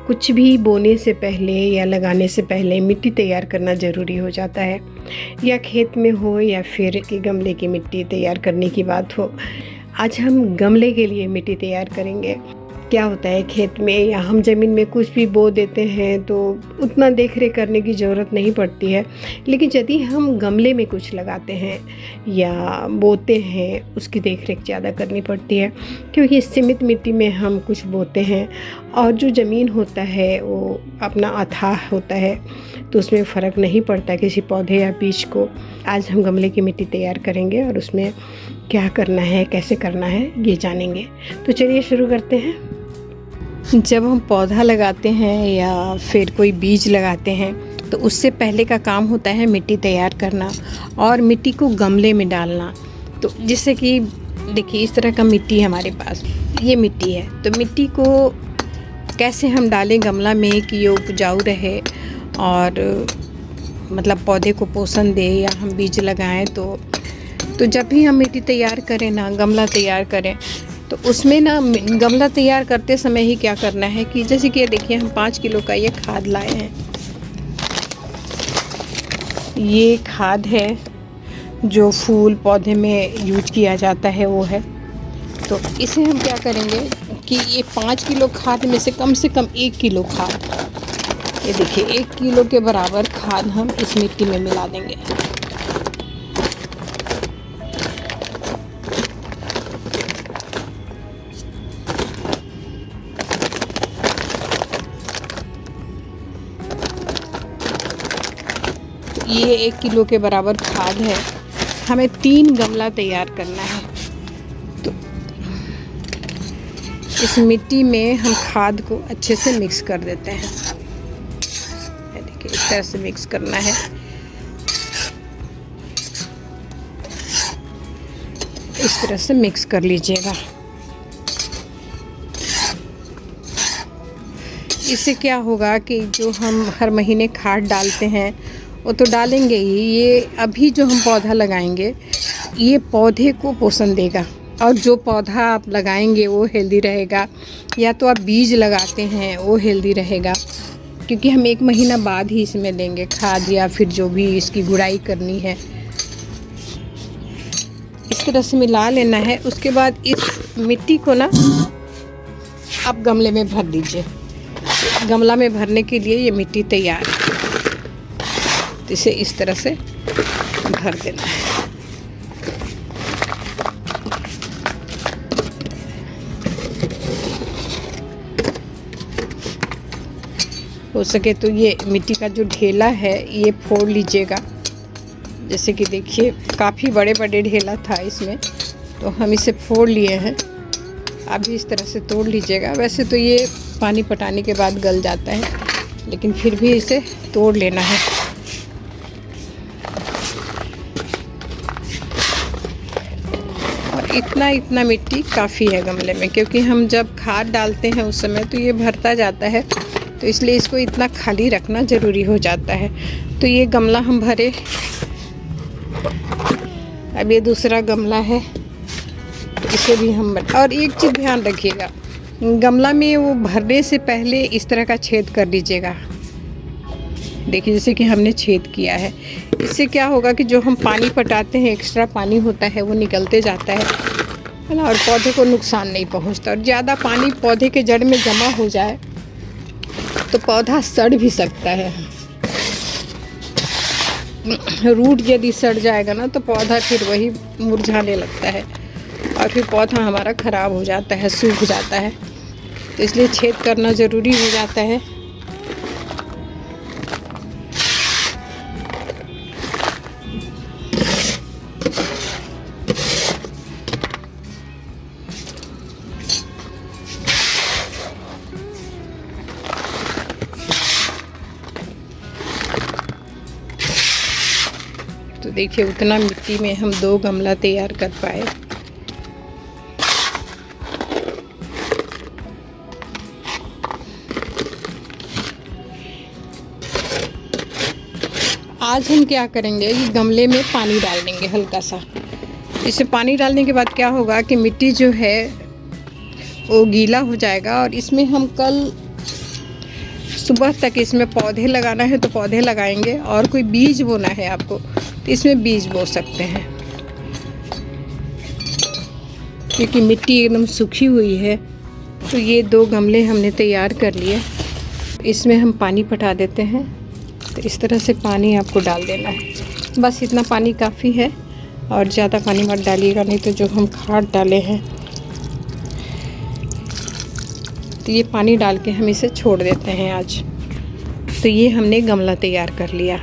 कुछ भी बोने से पहले या लगाने से पहले मिट्टी तैयार करना ज़रूरी हो जाता है, या खेत में हो या फिर कि गमले की मिट्टी तैयार करने की बात हो। आज हम गमले के लिए मिट्टी तैयार करेंगे। क्या होता है, खेत में या हम ज़मीन में कुछ भी बो देते हैं तो उतना देख रेख करने की ज़रूरत नहीं पड़ती है, लेकिन यदि हम गमले में कुछ लगाते हैं या बोते हैं उसकी देख रेख ज़्यादा करनी पड़ती है, क्योंकि सीमित मिट्टी में हम कुछ बोते हैं और जो ज़मीन होता है वो अपना अथाह होता है, तो उसमें फ़र्क नहीं पड़ता किसी पौधे या बीज को। आज हम गमले की मिट्टी तैयार करेंगे और उसमें क्या करना है, कैसे करना है, ये जानेंगे। तो चलिए शुरू करते हैं। जब हम पौधा लगाते हैं या फिर कोई बीज लगाते हैं तो उससे पहले का काम होता है मिट्टी तैयार करना और मिट्टी को गमले में डालना। तो जैसे कि देखिए, इस तरह का मिट्टी है हमारे पास, ये मिट्टी है, तो मिट्टी को कैसे हम डालें गमला में कि ये उपजाऊ रहे और मतलब पौधे को पोषण दे या हम बीज लगाएं। तो जब भी हम मिट्टी तैयार करें ना, गमला तैयार करें, तो उसमें ना गमला तैयार करते समय ही क्या करना है कि जैसे कि देखिए, हम 5 किलो का ये खाद लाए हैं। ये खाद है जो फूल पौधे में यूज किया जाता है, वो है। तो इसे हम क्या करेंगे कि ये 5 किलो खाद में से कम 1 किलो खाद, ये देखिए 1 किलो के बराबर खाद हम इस मिट्टी में मिला देंगे। ये 1 किलो के बराबर खाद है, हमें 3 गमला तैयार करना है। तो इस मिट्टी में हम खाद को अच्छे से मिक्स कर देते हैं। देखिए, इस तरह से मिक्स करना है। इस तरह से मिक्स कर लीजिएगा। इससे क्या होगा कि जो हम हर महीने खाद डालते हैं वो तो डालेंगे ही, ये अभी जो हम पौधा लगाएंगे ये पौधे को पोषण देगा, और जो पौधा आप लगाएंगे वो हेल्दी रहेगा, या तो आप बीज लगाते हैं वो हेल्दी रहेगा, क्योंकि हम 1 महीना बाद ही इसमें देंगे खाद या फिर जो भी इसकी गुड़ाई करनी है। इस तरह से मिला लेना है। उसके बाद इस मिट्टी को ना आप गमले में भर दीजिए। गमला में भरने के लिए ये मिट्टी तैयार है, तो इसे इस तरह से भर देना है। हो सके तो ये मिट्टी का जो ढेला है ये फोड़ लीजिएगा। जैसे कि देखिए, काफ़ी बड़े बड़े ढेला था इसमें, तो हम इसे फोड़ लिए हैं। आप भी इस तरह से तोड़ लीजिएगा। वैसे तो ये पानी पटाने के बाद गल जाता है, लेकिन फिर भी इसे तोड़ लेना है। और इतना मिट्टी काफ़ी है गमले में, क्योंकि हम जब खाद डालते हैं उस समय तो ये भरता जाता है, तो इसलिए इसको इतना खाली रखना ज़रूरी हो जाता है। तो ये गमला हम भरे। अब ये दूसरा गमला है, तो इसे भी हम और एक चीज़ ध्यान रखिएगा, गमला में वो भरने से पहले इस तरह का छेद कर लीजिएगा। देखिए, जैसे कि हमने छेद किया है। इससे क्या होगा कि जो हम पानी पटाते हैं, एक्स्ट्रा पानी होता है वो निकलते जाता है ना, और पौधे को नुकसान नहीं पहुंचता। और ज़्यादा पानी पौधे के जड़ में जमा हो जाए तो पौधा सड़ भी सकता है। रूट यदि सड़ जाएगा ना तो पौधा फिर वही मुरझाने लगता है और फिर पौधा हमारा ख़राब हो जाता है, सूख जाता है। तो इसलिए छेद करना ज़रूरी हो जाता है। तो देखिए, उतना मिट्टी में हम 2 गमला तैयार कर पाए। आज हम क्या करेंगे कि गमले में पानी डाल देंगे हल्का सा। इसे पानी डालने के बाद क्या होगा कि मिट्टी जो है वो गीला हो जाएगा, और इसमें हम कल सुबह तक इसमें पौधे लगाना है तो पौधे लगाएंगे, और कोई बीज बोना है आपको तो इसमें बीज बो सकते हैं, क्योंकि मिट्टी एकदम सूखी हुई है। तो ये 2 गमले हमने तैयार कर लिए। इसमें हम पानी पटा देते हैं। तो इस तरह से पानी आपको डाल देना है, बस इतना पानी काफ़ी है, और ज़्यादा पानी मत डालिएगा, नहीं तो जो हम खाद डाले हैं तो ये पानी डाल के हम इसे छोड़ देते हैं आज। तो ये हमने गमला तैयार कर लिया।